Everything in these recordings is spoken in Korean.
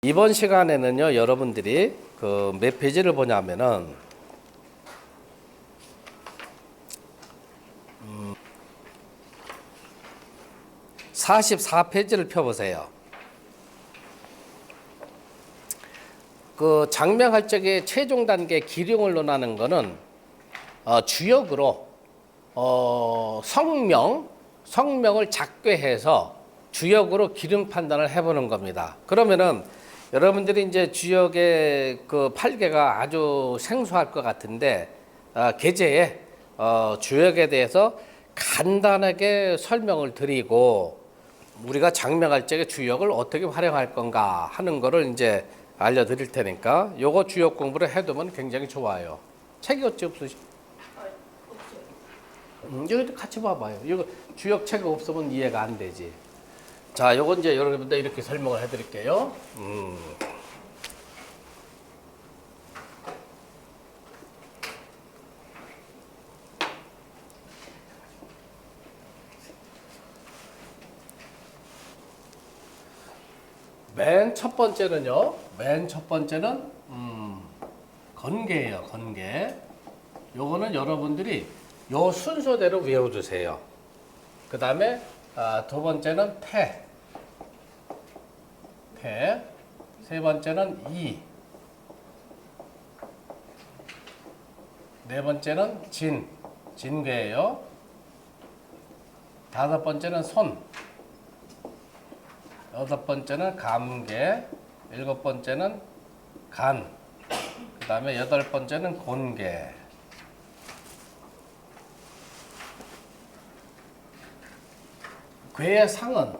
이번 시간에는요, 여러분들이 그 몇 페이지를 보냐면은 44페이지를 펴보세요. 그 장명할 적의 최종 단계 기륭을 논하는 거는 주역으로 성명을 작괴해서 주역으로 기륭 판단을 해보는 겁니다. 그러면은 여러분들이 이제 주역의 그 8개가 아주 생소할 것 같은데 계제에 주역에 대해서 간단하게 설명을 드리고 우리가 장명할 적에 주역을 어떻게 활용할 건가 하는 거를 이제 알려드릴 테니까 요거 주역 공부를 해두면 굉장히 좋아요. 책이 어찌 없으시죠? 여기 같이 봐봐요. 이거 주역 책 없으면 이해가 안 되지. 자, 요건 이제 여러분들 이렇게 설명을 해드릴게요. 맨 첫 번째는 건개예요. 건개. 요거는 여러분들이 요 순서대로 외워두세요. 그 다음에 두 번째는 태. 세 번째는 이. 네 번째는 진괴예요. 다섯 번째는 손. 여섯 번째는 감개. 일곱 번째는 간. 그 다음에 여덟 번째는 곤개. 괴의 상은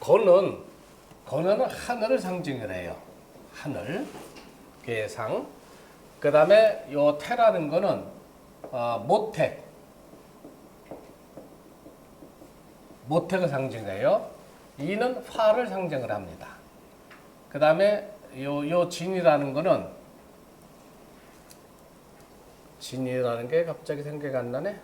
건은 하늘을 상징을 해요. 하늘. 괴의 상. 그 다음에 요 태라는 거는 모택을 상징해요. 이는 화를 상징을 합니다. 그 다음에 요 진이라는 거는 진이라는 게 갑자기 생각이 안 나네.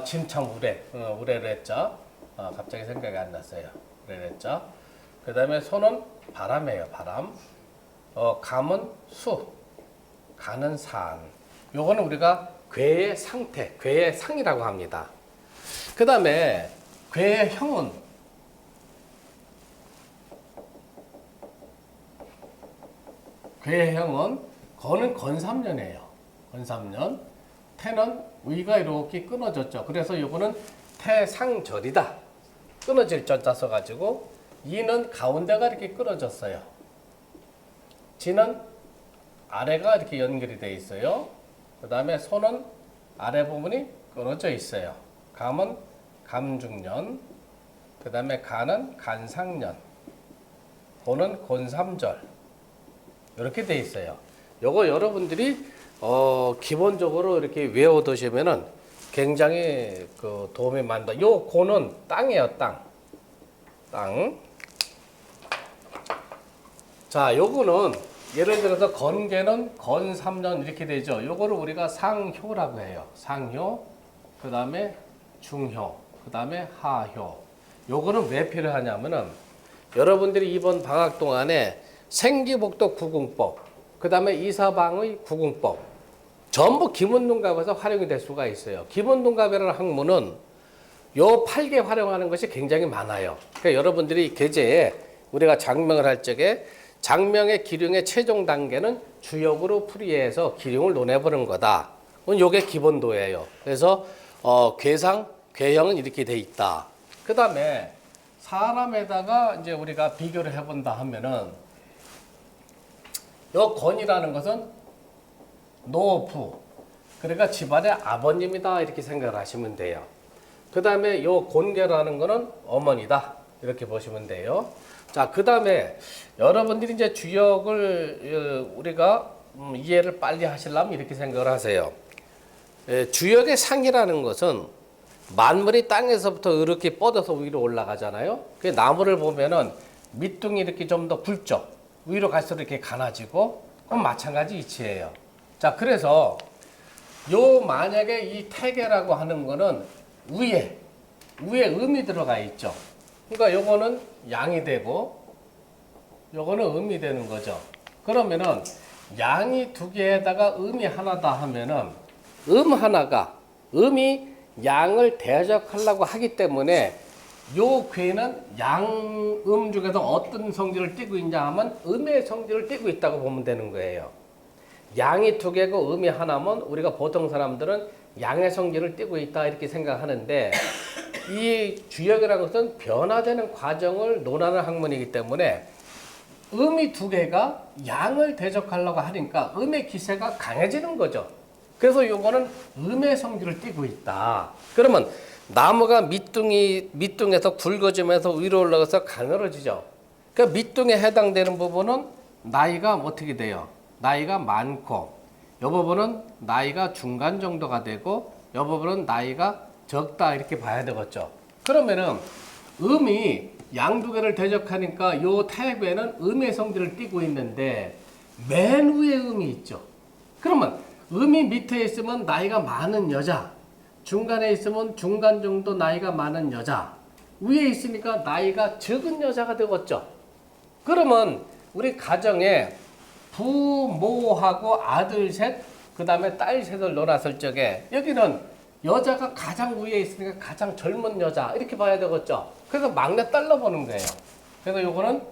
진참 우레를 했죠. 갑자기 생각이 안 났어요. 우레를 했죠. 그 다음에 손은 바람이에요. 바람. 감은 수. 간은 산. 요거는 우리가 괴의 상태, 괴의 상이라고 합니다. 그 다음에 괴의 형은 건은 건삼년이에요. 건삼년. 태는 위가 이렇게 끊어졌죠. 그래서 요거는 태상절이다. 끊어질 절 써가지고 이는 가운데가 이렇게 끊어졌어요. 진은 아래가 이렇게 연결이 돼 있어요. 그 다음에 손은 아래 부분이 끊어져 있어요. 감은 감중년. 그 다음에 간은 간상년. 곤은 곤삼절. 이렇게 돼 있어요. 요거 여러분들이 기본적으로 이렇게 외워두시면은 굉장히 그 도움이 많다. 요 곤은 땅이에요. 땅. 자, 요거는 예를 들어서 건개는 건삼년 이렇게 되죠. 요거를 우리가 상효라고 해요. 상효. 그 다음에 중효. 그 다음에 하효. 요거는 왜 필요하냐면은 여러분들이 이번 방학 동안에 생기복도 구궁법, 그 다음에 이서방의 구궁법, 전부 기본동갑에서 활용이 될 수가 있어요. 기본동갑이라는 학문은 요 8개 활용하는 것이 굉장히 많아요. 그러니까 여러분들이 계제에 우리가 장명을 할 적에 장명의 기륭의 최종 단계는 주역으로 풀이해서 기륭을 논해보는 거다. 요게 기본도예요. 그래서 괴상, 괴형은 이렇게 돼 있다. 그 다음에 사람에다가 이제 우리가 비교를 해본다 하면은 요 건이라는 것은 노부, 그러니까 집안의 아버님이다 이렇게 생각을 하시면 돼요. 그 다음에 요 곤개라는 거는 어머니다 이렇게 보시면 돼요. 자, 그 다음에 여러분들이 이제 주역을 우리가 이해를 빨리 하시려면 이렇게 생각을 하세요. 주역의 상이라는 것은 만물이 땅에서부터 이렇게 뻗어서 위로 올라가잖아요. 그 나무를 보면은 밑둥이 이렇게 좀 더 굵죠. 위로 갈수록 이렇게 가나지고, 그건 마찬가지 이치예요. 자, 그래서 요 만약에 이 태계라고 하는 거는 위에 음이 들어가 있죠. 그러니까 요거는 양이 되고 요거는 음이 되는 거죠. 그러면은 양이 두 개에다가 음이 하나다 하면은 음이 양을 대적하려고 하기 때문에 요 괴는 양음 중에서 어떤 성질을 띠고 있냐 하면 음의 성질을 띠고 있다고 보면 되는 거예요. 양이 두 개고 음이 하나면 우리가 보통 사람들은 양의 성질을 띠고 있다 이렇게 생각하는데 이 주역이라는 것은 변화되는 과정을 논하는 학문이기 때문에 음이 두 개가 양을 대적하려고 하니까 음의 기세가 강해지는 거죠. 그래서 요거는 음의 성질을 띠고 있다. 그러면 나무가 밑둥에서 굵어지면서 위로 올라가서 가늘어지죠. 그러니까 밑둥에 해당되는 부분은 나이가 어떻게 돼요? 나이가 많고 이 부분은 나이가 중간 정도가 되고 이 부분은 나이가 적다 이렇게 봐야 되겠죠. 그러면은 음이 양 두 개를 대적하니까 요 태괴는 음의 성질을 띠고 있는데 맨 위에 음이 있죠. 그러면 음이 밑에 있으면 나이가 많은 여자, 중간에 있으면 중간 정도 나이가 많은 여자, 위에 있으니까 나이가 적은 여자가 되겠죠. 그러면 우리 가정에 부모하고 아들 셋, 그 다음에 딸 셋을 놀았을 적에 여기는 여자가 가장 위에 있으니까 가장 젊은 여자 이렇게 봐야 되겠죠. 그래서 막내 딸로 보는 거예요. 그래서 요거는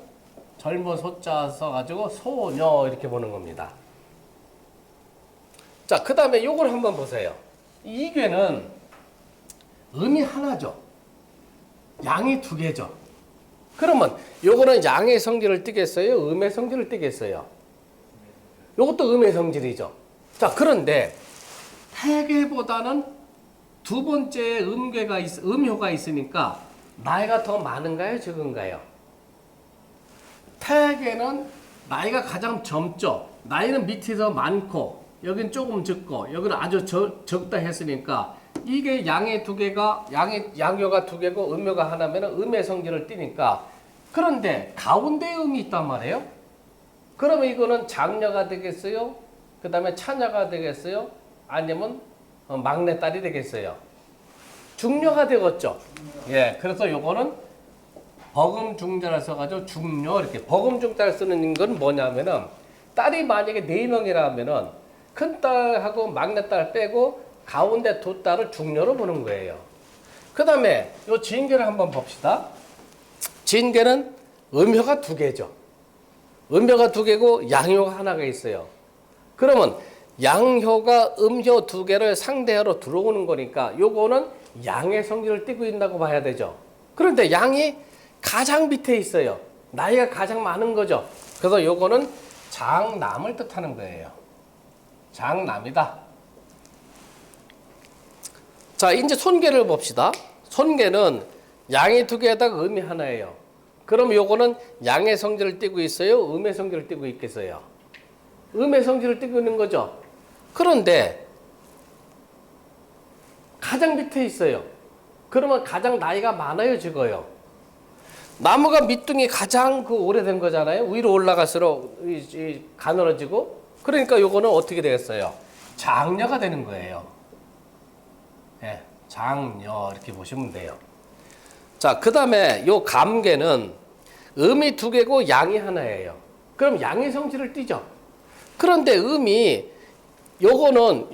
젊은 소자 써가지고 소녀 이렇게 보는 겁니다. 자, 그 다음에 요걸 한번 보세요. 이 괴는 음이 하나죠. 양이 두 개죠. 그러면 요거는 양의 성질을 띠겠어요? 음의 성질을 띠겠어요? 요것도 음의 성질이죠. 자, 그런데 태괴보다는 두 번째 음효가 있으니까 나이가 더 많은가요? 적은가요? 태괴는 나이가 가장 젊죠. 나이는 밑에서 많고 여긴 조금 적고 여기는 아주 적다 했으니까 이게 양의 두 개가 양효가 두 개고 음효가 하나면 음의 성질을 띠니까 그런데 가운데 음이 있단 말이에요. 그러면 이거는 장녀가 되겠어요? 그 다음에 차녀가 되겠어요? 아니면 막내딸이 되겠어요? 중녀가 되겠죠. 예, 그래서 요거는 버금중자를 써가지고 중녀 이렇게 버금중자를 쓰는 건 뭐냐면은 딸이 만약에 4명이라면은 큰 딸하고 막내딸 빼고 가운데 두 딸을 중녀로 보는 거예요. 그 다음에 요 진계를 한번 봅시다. 진계는 음효가 두 개죠. 음효가 두 개고 양효가 하나가 있어요. 그러면 양효가 음효 두 개를 상대하러 들어오는 거니까 요거는 양의 성질을 띠고 있다고 봐야 되죠. 그런데 양이 가장 밑에 있어요. 나이가 가장 많은 거죠. 그래서 요거는 장남을 뜻하는 거예요. 장남이다. 자, 이제 손계를 봅시다. 손계는 양이 두 개에다가 음이 하나예요. 그럼 요거는 양의 성질을 띠고 있어요? 음의 성질을 띠고 있겠어요? 음의 성질을 띠고 있는 거죠. 그런데 가장 밑에 있어요. 그러면 가장 나이가 많아요, 적어요? 나무가 밑둥이 가장 오래된 거잖아요. 위로 올라갈수록 가늘어지고. 그러니까 요거는 어떻게 되겠어요? 장녀가 되는 거예요. 예, 장녀 이렇게 보시면 돼요. 자, 그 다음에 요 감계는 음이 두 개고 양이 하나예요. 그럼 양의 성질을 띠죠. 그런데 음이 요거는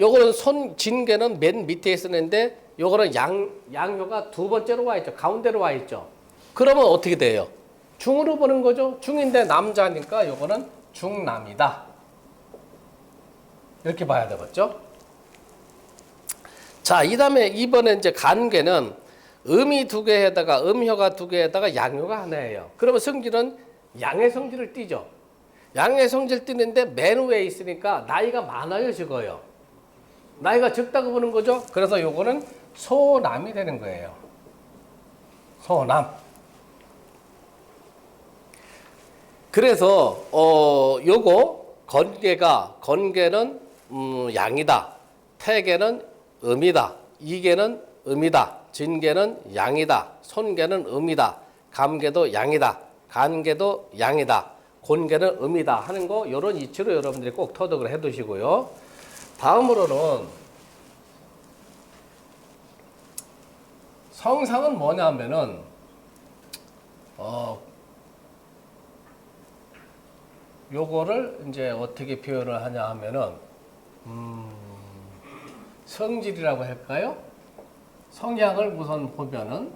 진계는 맨 밑에 있었는데 요거는 양효가 두 번째로 와 있죠. 가운데로 와 있죠. 그러면 어떻게 돼요? 중으로 보는 거죠. 중인데 남자니까 요거는 중남이다. 이렇게 봐야 되겠죠. 자, 이 다음에 이번에 이제 간계는 음이 두 개에다가 음효가 두 개에다가 양효가 하나예요. 그러면 성질은 양의 성질을 띠죠. 양의 성질 띠는데 맨 위에 있으니까 나이가 많아요, 적어요? 나이가 적다고 보는 거죠. 그래서 요거는 소남이 되는 거예요. 소남. 그래서 요거 건계는 양이다. 태계는 음이다. 이계는 음이다. 진계는 양이다. 손계는 음이다. 감계도 양이다. 간계도 양이다. 곤계는 음이다 하는 거 이런 이치로 여러분들이 꼭 터득을 해 두시고요. 다음으로는 성상은 뭐냐면은 요거를 이제 어떻게 표현을 하냐 하면은 성질이라고 할까요? 성향을 우선 보면은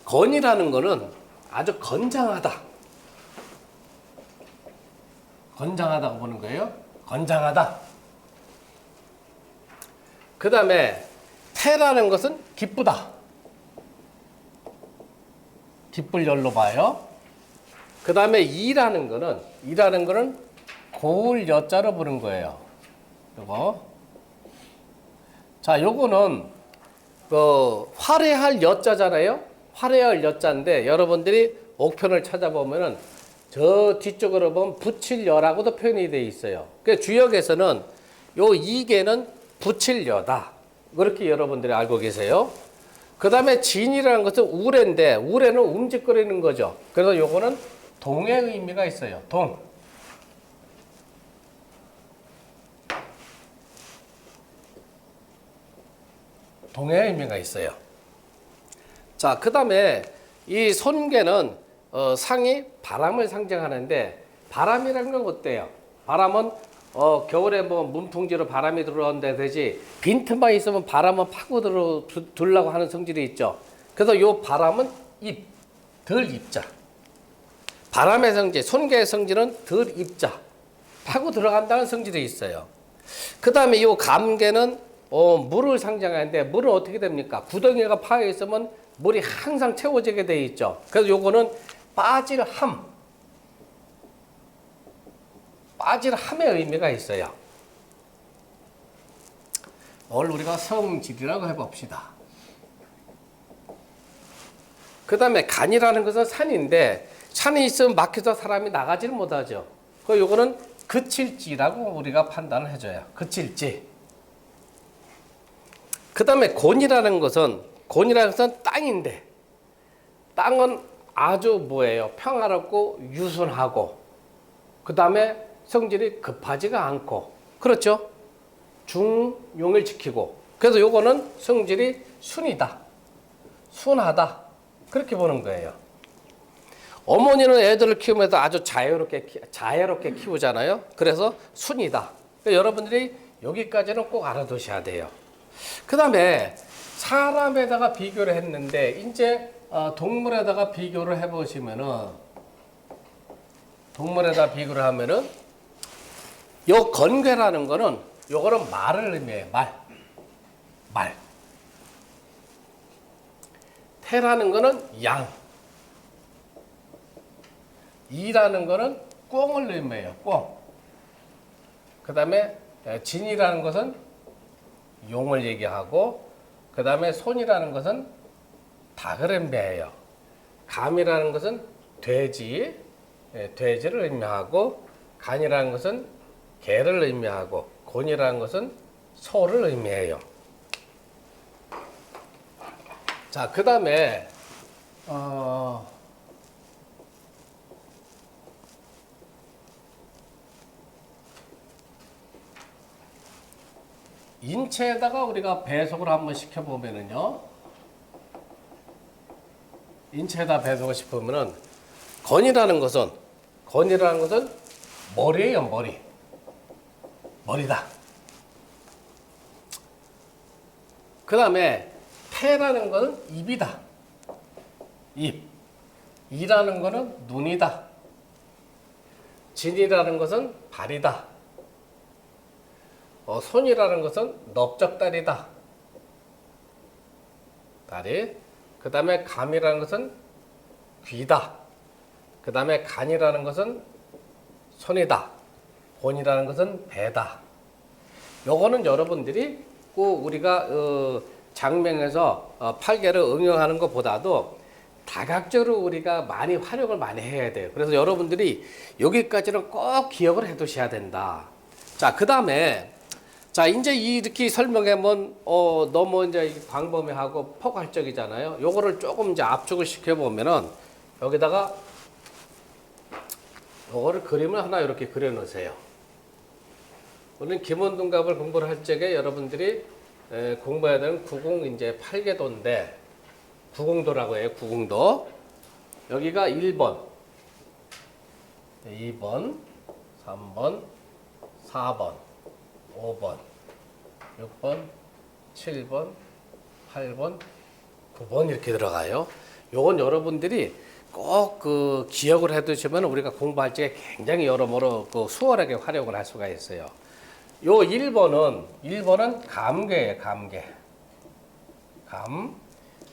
건이라는 거는 아주 건장하다. 건장하다고 보는 거예요. 건장하다. 그 다음에 태라는 것은 기쁘다. 기쁠 열로 봐요. 그 다음에 이라는 거는 고을 여자로 보는 거예요. 요거. 자, 요거는 화려할 여자잖아요. 화려할 여자인데 여러분들이 옥편을 찾아보면은 저 뒤쪽으로 보면 부칠여라고도 표현이 되어 있어요. 그 주역에서는 요 이계는 부칠여다. 그렇게 여러분들이 알고 계세요. 그 다음에 진이라는 것은 우레인데 우레는 움직거리는 거죠. 그래서 요거는 동의 의미가 있어요. 동. 동의 의미가 있어요. 자, 그 다음에 이 손괴는 상이 바람을 상징하는데 바람이라는 건 어때요? 바람은 겨울에 뭐 문풍지로 바람이 들어온다 되지 빈틈만 있으면 바람은 파고 들라고 하는 성질이 있죠. 그래서 요 바람은 덜 입자. 바람의 성질, 손괴의 성질은 덜 입자. 파고 들어간다는 성질이 있어요. 그 다음에 요 감괴는 물을 상징하는데 물은 어떻게 됩니까? 구덩이가 파여 있으면 물이 항상 채워지게 돼 있죠. 그래서 요거는 빠질 함의 의미가 있어요. 오늘 우리가 성질이라고 해봅시다. 그 다음에 간이라는 것은 산인데 산이 있으면 막혀서 사람이 나가지를 못하죠. 그 요거는 그칠지라고 우리가 판단을 해줘요. 그칠지. 그 다음에 곤이라는 것은 땅인데 땅은 아주 뭐예요? 평화롭고 유순하고 그 다음에 성질이 급하지가 않고 그렇죠? 중용을 지키고 그래서 요거는 성질이 순이다. 순하다. 그렇게 보는 거예요. 어머니는 애들을 키우면서 아주 자애롭게 키우잖아요. 그래서 순이다. 그러니까 여러분들이 여기까지는 꼭 알아두셔야 돼요. 그 다음에 사람에다가 비교를 했는데 이제 동물에다가 비교를 해보시면은 동물에다 비교를 하면은 요 건괴라는 거는 요거는 말을 의미해요. 말. 태라는 거는 양. 이라는 거는 꿩을 의미해요. 꿩. 그 다음에 진이라는 것은 용을 얘기하고 그 다음에 손이라는 것은 닭을 의미해요. 감이라는 것은 돼지를 의미하고 간이라는 것은 개를 의미하고 곤이라는 것은 소를 의미해요. 자, 그 다음에 인체에다가 우리가 배속을 한번 시켜보면은요. 인체에다 배속을 시켜보면은 건이라는 것은 머리예요. 머리다. 그 다음에 태라는 것은 입이다. 입. 이라는 것은 눈이다. 진이라는 것은 발이다. 손이라는 것은 넓적다리다. 다리. 그 다음에 감이라는 것은 귀다. 그 다음에 간이라는 것은 손이다. 곤이라는 것은 배다. 요거는 여러분들이 꼭 우리가 장명에서 팔계를 응용하는 것보다도 다각적으로 우리가 활용을 많이 해야 돼요. 그래서 여러분들이 여기까지는 꼭 기억을 해 두셔야 된다. 자, 그 다음에 자, 이제 이렇게 설명하면 너무 이제 광범위하고 포괄적이잖아요. 요거를 조금 이제 압축을 시켜보면은 여기다가 요거를 그림을 하나 이렇게 그려 놓으세요. 우리는 김원동갑을 공부를 할 적에 여러분들이 공부해야 되는 구궁 이제 8계도인데 구궁도라고 해요. 구궁도. 여기가 1번, 2번, 3번, 4번, 5번, 6번, 7번, 8번, 9번 이렇게 들어가요. 요건 여러분들이 꼭 그 기억을 해 두시면 우리가 공부할 때 굉장히 여러모로 그 수월하게 활용을 할 수가 있어요. 요 1번은 감개예요, 감개. 감.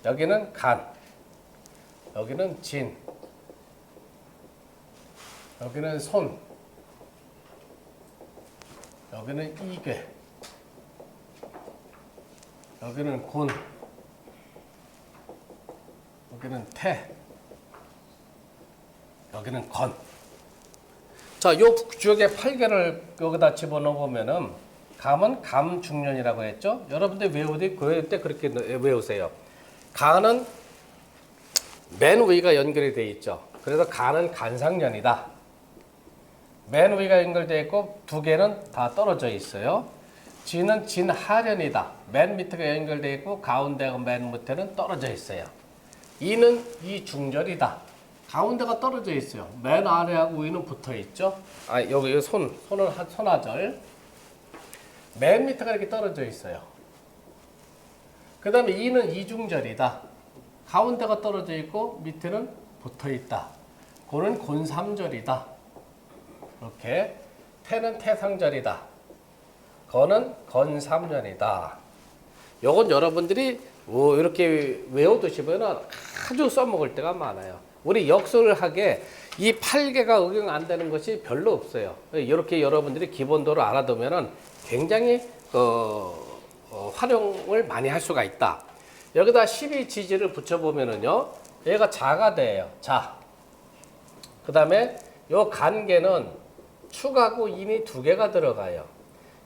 여기는 간. 여기는 진. 여기는 손. 여기는 이괴. 여기는 곤. 여기는 태. 여기는 건. 자, 요 북쪽에 8개를 여기다 집어넣어 보면은 감은 감중년이라고 했죠. 여러분들 외울 때 그렇게 외우세요. 간은 맨 위가 연결이 돼 있죠. 그래서 간은 간상년이다. 맨 위가 연결되어 있고 두 개는 다 떨어져 있어요. 진은 진하련이다. 맨 밑에가 연결되어 있고 가운데가 맨 밑에는 떨어져 있어요. 이는 이중절이다. 가운데가 떨어져 있어요. 맨 아래하고 위는 붙어 있죠. 아, 여기 손은 손하절. 맨 밑에가 이렇게 떨어져 있어요. 그 다음에 이는 이중절이다. 가운데가 떨어져 있고 밑에는 붙어 있다. 고는 곤삼절이다. 이렇게. 태는 태상절이다. 건은 건삼년이다. 요건 여러분들이 이렇게 외워두시면 아주 써먹을 때가 많아요. 우리 역설하게 이 8개가 응용 안 되는 것이 별로 없어요. 이렇게 여러분들이 기본도를 알아두면 굉장히 활용을 많이 할 수가 있다. 여기다 12지지를 붙여보면은요, 얘가 자가 돼요. 자. 그 다음에 요 간개는 축하고 인이 2개가 들어가요.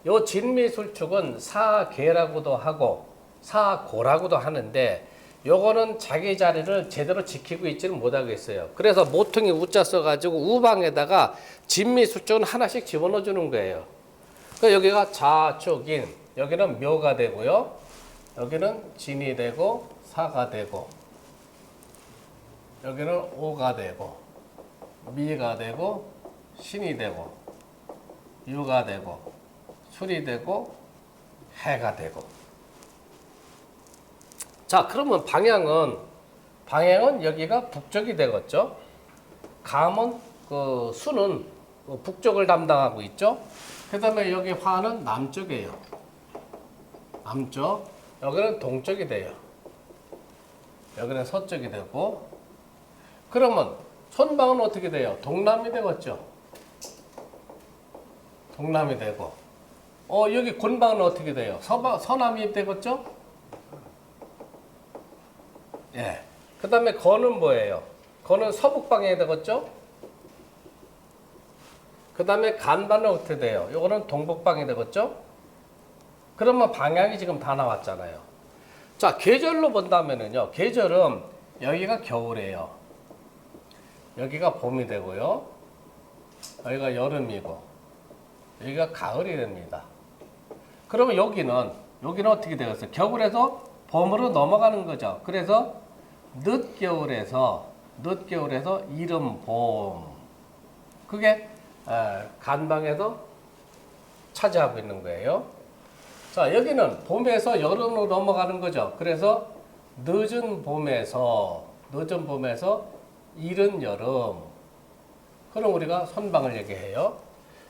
요 진미술축은 사계라고도 하고 사고라고도 하는데 요거는 자기 자리를 제대로 지키고 있지는 못하겠어요. 그래서 모퉁이 우자 써가지고 우방에다가 진미술축은 하나씩 집어넣어 주는 거예요. 그러니까 여기가 자축인, 여기는 묘가 되고요. 여기는 진이 되고 사가 되고 여기는 오가 되고 미가 되고 신이 되고 유가 되고 술이 되고 해가 되고. 자, 그러면 방향은 여기가 북쪽이 되겠죠. 감은 수는 북쪽을 담당하고 있죠. 그 다음에 여기 화는 남쪽이에요. 남쪽. 여기는 동쪽이 돼요. 여기는 서쪽이 되고. 그러면 손방은 어떻게 돼요? 동남이 되겠죠. 동남이 되고. 여기 곤방은 어떻게 돼요? 서남이 되겠죠? 예. 그 다음에 건은 뭐예요? 건은 서북방향이 되겠죠? 그 다음에 간반은 어떻게 돼요? 요거는 동북방이 되겠죠? 그러면 방향이 지금 다 나왔잖아요. 자, 계절로 본다면은요, 계절은 여기가 겨울이에요. 여기가 봄이 되고요. 여기가 여름이고, 여기가 가을이 됩니다. 그러면 여기는 어떻게 되겠어요? 겨울에서 봄으로 넘어가는 거죠. 그래서 늦겨울에서 이른 봄. 그게 간방에서 차지하고 있는 거예요. 자, 여기는 봄에서 여름으로 넘어가는 거죠. 그래서 늦은 봄에서 이른 여름. 그럼 우리가 손방을 얘기해요.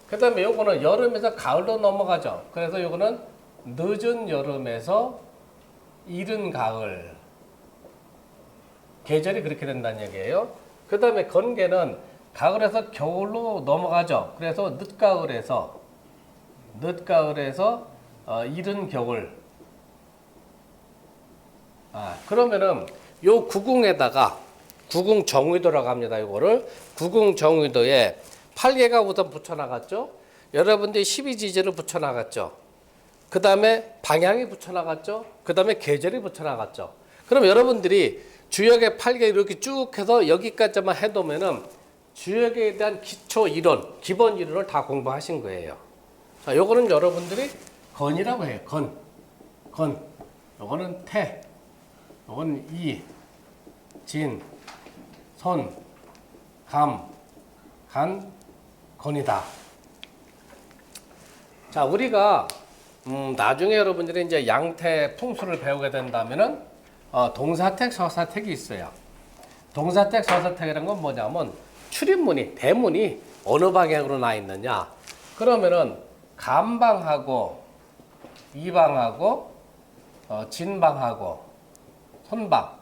그 다음에 요거는 여름에서 가을로 넘어가죠. 그래서 요거는 늦은 여름에서 이른 가을. 계절이 그렇게 된다는 얘기예요. 그 다음에 건개는 가을에서 겨울로 넘어가죠. 그래서 늦가을에서 이른 겨울. 그러면은 요 구궁에다가 구궁 정의도라고 합니다. 이거를 구궁 정의도에 8개가 우선 붙여나갔죠. 여러분들이 12지지를 붙여나갔죠. 그 다음에 방향이 붙여나갔죠. 그 다음에 계절이 붙여나갔죠. 그럼 여러분들이 주역의 8개 이렇게 쭉 해서 여기까지만 해두면은 주역에 대한 기초 이론, 기본 이론을 다 공부하신 거예요. 자, 요거는 여러분들이 건이라고 해요. 건. 건. 요거는 태. 요거는 이, 진, 선, 감, 간, 건이다. 자, 우리가 나중에 여러분들이 이제 양태 풍수를 배우게 된다면은 동사택, 서사택이 있어요. 동사택, 서사택이라는 건 뭐냐면 출입문이, 대문이 어느 방향으로 나 있느냐. 그러면은 감방하고 이방하고 진방하고 선방,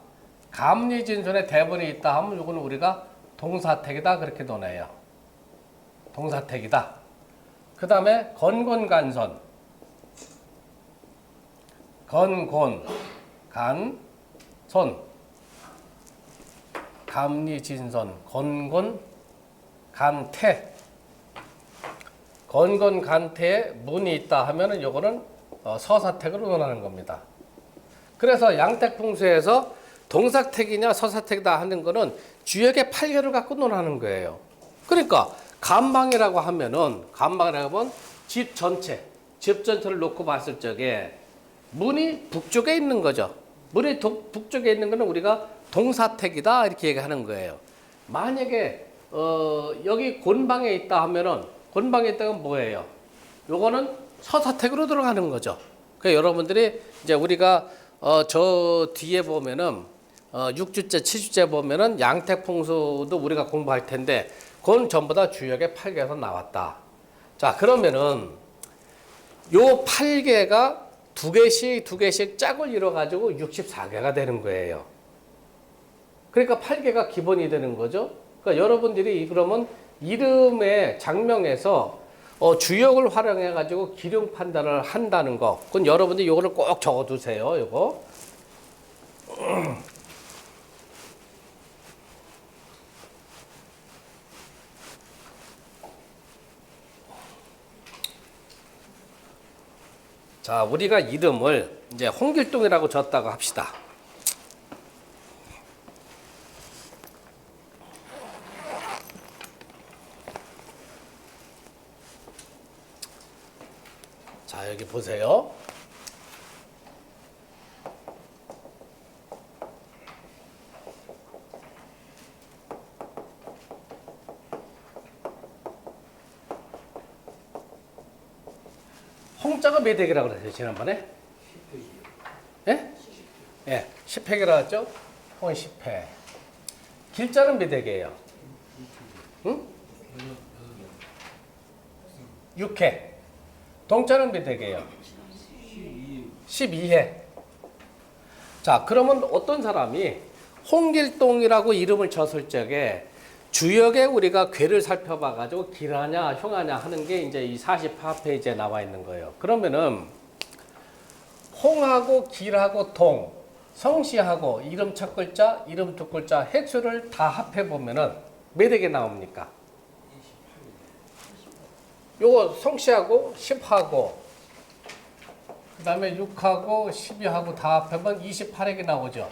감리진선에 대문이 있다 하면 이거는 우리가 동사택이다 그렇게 논해요. 동사택이다. 그 다음에 건곤간선, 건곤, 간, 선, 감리진선, 건곤, 간태. 건곤, 간태에 문이 있다 하면은 요거는 서사택으로 논하는 겁니다. 그래서 양택풍수에서 동사택이냐 서사택이다 하는 거는 주역의 8개를 갖고 논하는 거예요. 그러니까 감방이라고 하면은 집 전체를 놓고 봤을 적에 문이 북쪽에 있는 거죠. 문이 북쪽에 있는 거는 우리가 동사택이다 이렇게 얘기하는 거예요. 만약에 여기 곤방에 있다 하면은 곤방에 있다면 뭐예요? 요거는 서사택으로 들어가는 거죠. 그러니까 여러분들이 이제 우리가 저 뒤에 보면은 6주째, 7주째 보면은 양택풍수도 우리가 공부할 텐데 그건 전부 다 주역의 8개에서 나왔다. 자, 그러면은 요 8개가 두 개씩 짝을 이뤄 가지고 64개가 되는 거예요. 그러니까 8개가 기본이 되는 거죠. 그러니까 여러분들이 그러면 이름의 장명에서 주역을 활용해 가지고 기륭 판단을 한다는 거. 그건 여러분들이 요거를 꼭 적어 두세요. 요거. 자, 우리가 이름을 이제 홍길동이라고 졌다고 합시다. 자, 여기 보세요. 홍자가 몇 획이라고 그랬어요, 지난번에? 10획이요. 예? 예, 10획이라고 했죠? 홍은 10획. 길자는 몇 획이에요? 응? 6획. 동자는 몇 획이에요? 12획. 자, 그러면 어떤 사람이 홍길동이라고 이름을 졌을 적에 주역에 우리가 괴를 살펴봐 가지고 길하냐 흉하냐 하는 게 이제 이 44페이지에 나와 있는 거예요. 그러면은 홍하고 길하고 동, 성씨하고 이름 첫 글자, 이름 두 글자 획수를 다 합해 보면은 몇 획이 나옵니까? 요거 성씨하고 10하고 그다음에 6하고 12하고 다 합하면 28획이 나오죠.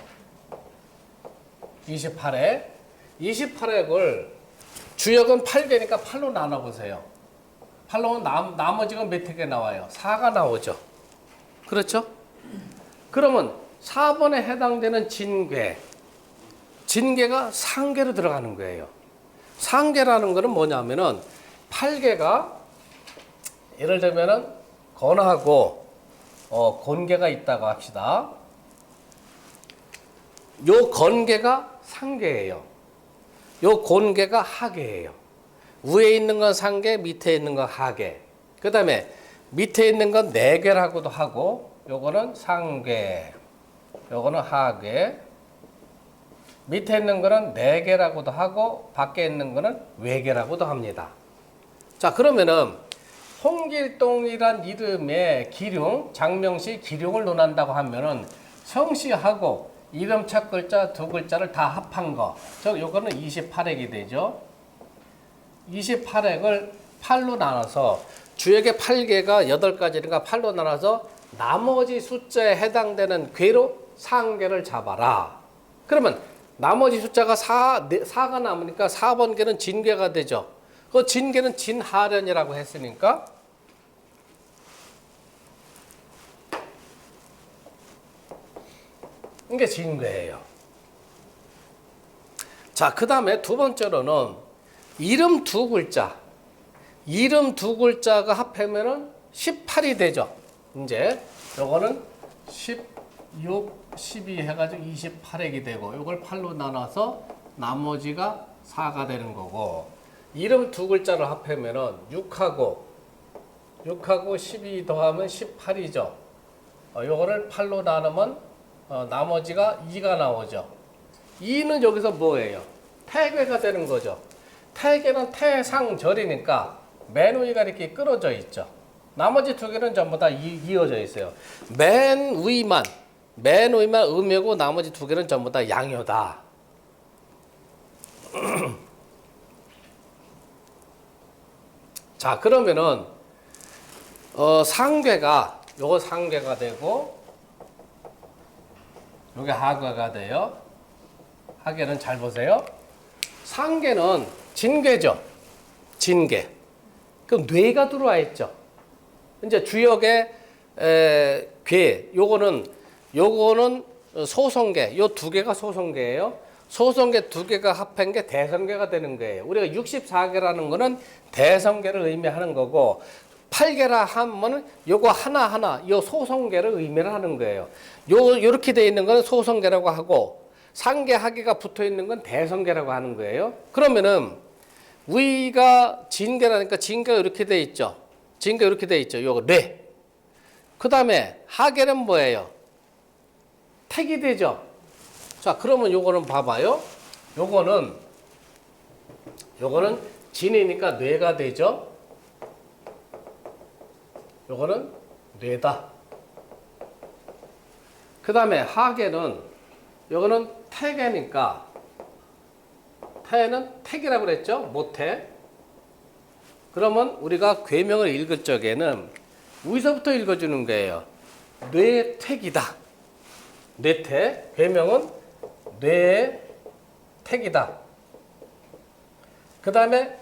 28획. 28획을 주역은 8개니까 8로 나눠보세요. 8로 나머지가 몇 획에 나와요? 4가 나오죠. 그렇죠? 그러면 4번에 해당되는 진괴가 상괴로 들어가는 거예요. 상괴라는 거는 뭐냐면은 8개가 예를 들면은 건하고 곤괴가 있다고 합시다. 요 건괴가 상괴예요. 요 곤괴가 하괴예요. 위에 있는 건 상괴, 밑에 있는 건 하괴. 그 다음에 밑에 있는 건 내괴라고도 하고, 요거는 상괴, 요거는 하괴. 밑에 있는 거는 내괴라고도 하고, 밖에 있는 거는 외괴라고도 합니다. 자, 그러면은 홍길동이란 이름의 기륭, 장명시 기륭을 논한다고 하면은 성씨하고 이름 첫 글자, 두 글자를 다 합한 거. 즉, 요거는 28획이 되죠. 28획을 8로 나눠서 주역의 8개가 8가지니까 8로 나눠서 나머지 숫자에 해당되는 궤로 상괴를 잡아라. 그러면 나머지 숫자가 4가 남으니까 4번 궤는 진괴가 되죠. 그 진괴는 진하련이라고 했으니까 이게 진괴예요. 자, 그 다음에 두 번째로는 이름 두 글자. 이름 두 글자가 합하면은 18이 되죠. 이제 요거는 16, 12 해가지고 28액이 되고 요걸 8로 나눠서 나머지가 4가 되는 거고, 이름 두 글자를 합하면은 6하고 12 더하면 18이죠. 요거를 8로 나누면 나머지가 2가 나오죠. 2는 여기서 뭐예요? 태괴가 되는 거죠. 태괴는 태상절이니까 맨 위가 이렇게 끊어져 있죠. 나머지 두 개는 전부 다 이어져 있어요. 맨 위만 음이고 나머지 두 개는 전부 다 양효다. 자, 그러면은 상괴가 요거 상괴가 되고 요게 하괴가 돼요. 하괴는 잘 보세요. 상괴는 진괴죠. 진괴. 그럼 뇌가 들어와 있죠. 이제 주역에 괴, 요거는 소성괴, 요 두 개가 소성괴예요. 소성괴 두 개가 합한 게 대성괴가 되는 거예요. 우리가 64개라는 거는 대성괴를 의미하는 거고, 8개라 하면 요거 하나하나 요 소성괴를 의미를 하는 거예요. 요렇게 돼 있는 거는 소성괴라고 하고, 상괴 하괴가 붙어 있는 건 대성괴라고 하는 거예요. 그러면은 위가 진괴라니까 진괴가 이렇게 돼 있죠. 진괴 이렇게 돼 있죠. 요거 뇌. 그다음에 하괴는 뭐예요? 택이 되죠. 자, 그러면 요거는 봐봐요. 요거는 진이니까 뇌가 되죠. 요거는 뇌다. 그다음에 하괴는 요거는 태괴니까 태는 택이라고 그랬죠. 모태. 그러면 우리가 괴명을 읽을 적에는 위서부터 읽어주는 거예요. 뇌택이다. 뇌택. 괴명은 뇌택이다. 그 다음에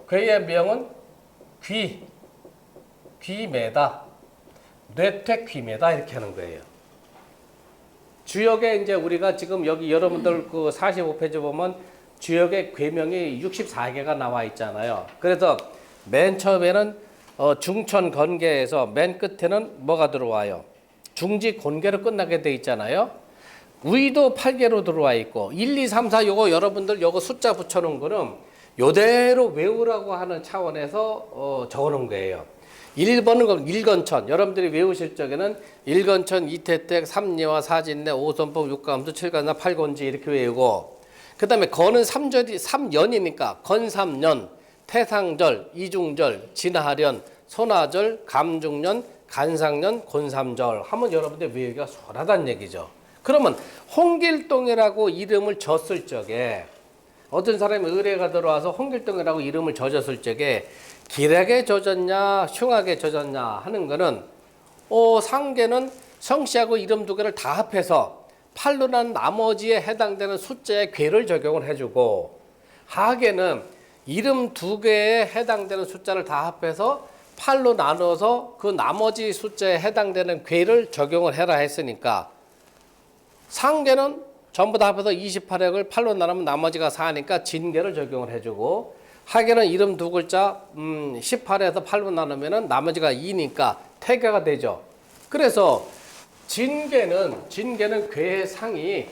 괴의 명은 귀매다. 뇌택 귀매다. 이렇게 하는 거예요. 주역에 이제 우리가 지금 여기 여러분들 그 45페이지 보면 주역의 괴명이 64개가 나와 있잖아요. 그래서 맨 처음에는 중천 건계에서 맨 끝에는 뭐가 들어와요? 중지 곤계로 끝나게 돼 있잖아요. 위도 8개로 들어와 있고 1, 2, 3, 4 요거 여러분들 요거 숫자 붙여놓은 거는 요대로 외우라고 하는 차원에서 적어놓은 거예요. 1번은 일건천. 여러분들이 외우실 적에는 일건천, 이태택, 삼리와 사진내, 오선법, 육감수, 칠간나, 팔곤지 이렇게 외우고, 그 다음에 건은 3년이니까 건삼년, 태상절, 이중절, 진하련, 손하절, 감중년, 간상년, 곤삼절 하면 여러분들 외우기가 수월하다는 얘기죠. 그러면 홍길동이라고 이름을 졌을 적에 어떤 사람이 의뢰가 들어와서 홍길동이라고 이름을 져줬을 적에 길하게 젖었냐 흉하게 젖었냐 하는 거는 상계는 성씨하고 이름 두 개를 다 합해서 8로 난 나머지에 해당되는 숫자에 괴를 적용을 해주고, 하계는 이름 두 개에 해당되는 숫자를 다 합해서 8로 나눠서 그 나머지 숫자에 해당되는 괴를 적용을 해라 했으니까, 상계는 전부 다 합해서 28액을 8로 나누면 나머지가 4니까 진계를 적용을 해주고, 하계는 이름 두 글자 18에서 8로 나누면 나머지가 2니까 태계가 되죠. 그래서 진계는 괴의 상이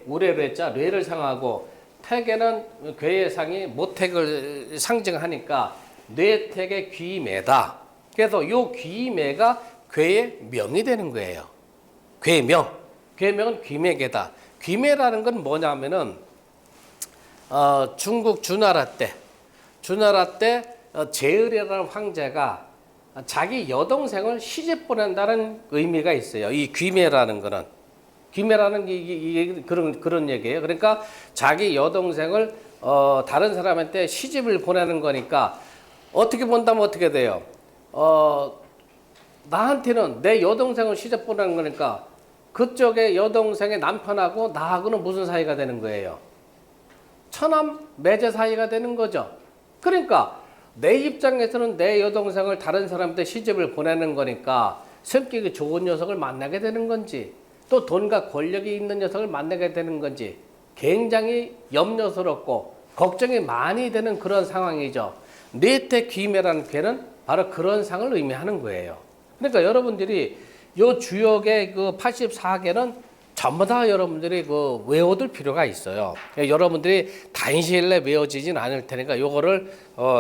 우레로 했자 뇌를 상하고, 태계는 괴의 상이 모택을 상징하니까 뇌택의 귀매다. 그래서 요 귀매가 괴의 명이 되는 거예요. 괴명. 괴명은 귀매계다. 귀매라는 건 뭐냐면은 중국 주나라 때 제을이라는 황제가 자기 여동생을 시집 보낸다는 의미가 있어요. 이 귀매라는 거는. 귀매라는 게 그런 얘기예요. 그러니까 자기 여동생을 다른 사람한테 시집을 보내는 거니까, 어떻게 본다면 어떻게 돼요? 나한테는 내 여동생을 시집 보내는 거니까 그쪽의 여동생의 남편하고 나하고는 무슨 사이가 되는 거예요? 처남 매제 사이가 되는 거죠. 그러니까 내 입장에서는 내 여동생을 다른 사람한테 시집을 보내는 거니까 성격이 좋은 녀석을 만나게 되는 건지, 또 돈과 권력이 있는 녀석을 만나게 되는 건지 굉장히 염려스럽고 걱정이 많이 되는 그런 상황이죠. 뇌태귀매라는 괴는 바로 그런 상을 의미하는 거예요. 그러니까 여러분들이 요 주역의 그 84개는 전부 다 여러분들이 그 외워둘 필요가 있어요. 여러분들이 단시일내 외워지진 않을 테니까 요거를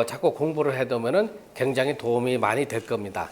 자꾸 공부를 해두면은 굉장히 도움이 많이 될 겁니다.